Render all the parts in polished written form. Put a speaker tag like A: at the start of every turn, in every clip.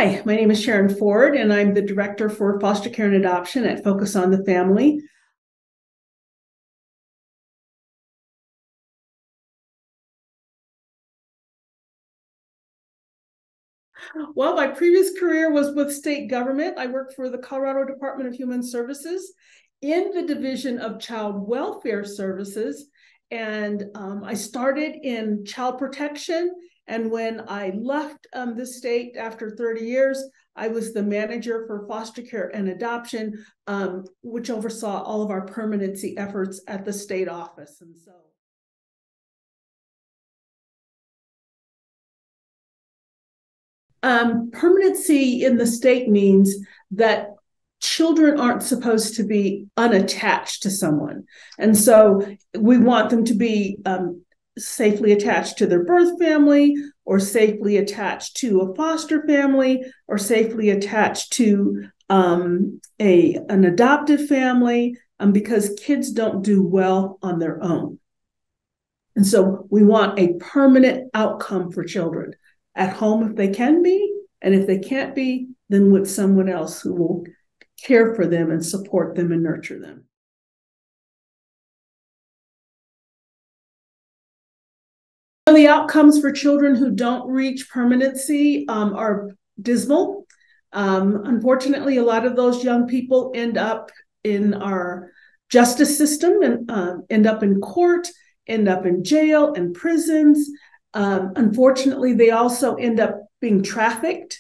A: Hi, my name is Sharon Ford, and I'm the Director for Foster Care and Adoption at Focus on the Family. Well, my previous career was with state government. I worked for the Colorado Department of Human Services in the Division of Child Welfare Services. And I started in child protection. And when I left the state after 30 years, I was the manager for foster care and adoption, which oversaw all of our permanency efforts at the state office. And so permanency in the state means that children aren't supposed to be unattached to someone. And so we want them to be safely attached to their birth family, or safely attached to a foster family, or safely attached to an adoptive family, because kids don't do well on their own. And so we want a permanent outcome for children at home if they can be, and if they can't be, then with someone else who will care for them and support them and nurture them. The outcomes for children who don't reach permanency are dismal. Unfortunately, a lot of those young people end up in our justice system and end up in court, end up in jail and prisons. Unfortunately, they also end up being trafficked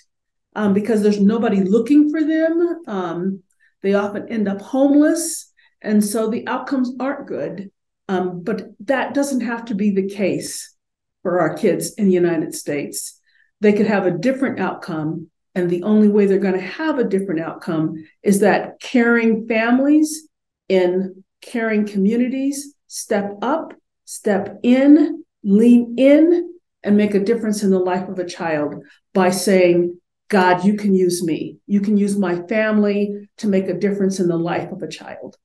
A: because there's nobody looking for them. They often end up homeless, and so the outcomes aren't good. But that doesn't have to be the case for our kids in the United States. They could have a different outcome, and the only way they're going to have a different outcome is that caring families in caring communities step up, step in, lean in, and make a difference in the life of a child by saying, God, you can use me. You can use my family to make a difference in the life of a child.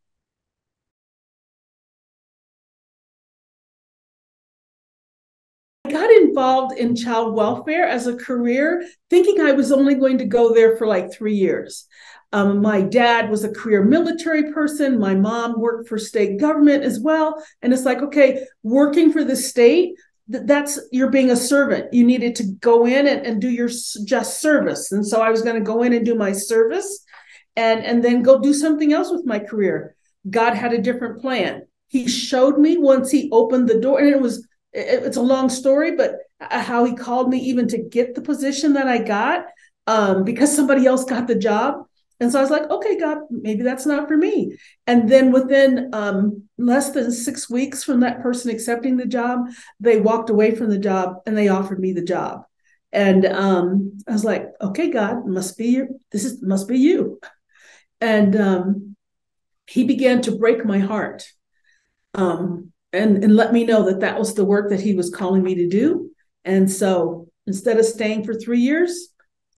A: I got involved in child welfare as a career, thinking I was only going to go there for like 3 years. My dad was a career military person. My mom worked for state government as well. And it's like, okay, working for the state, that's you're being a servant. You needed to go in and do your just service. And so I was going to go in and do my service and then go do something else with my career. God had a different plan. He showed me once he opened the door, and it's a long story, but how he called me even to get the position that I got because somebody else got the job. And so I was like, okay, God, maybe that's not for me. And then within less than 6 weeks from that person accepting the job, they walked away from the job and they offered me the job. And I was like, okay, God, must be you. And he began to break my heart and let me know that that was the work that he was calling me to do. And so instead of staying for 3 years,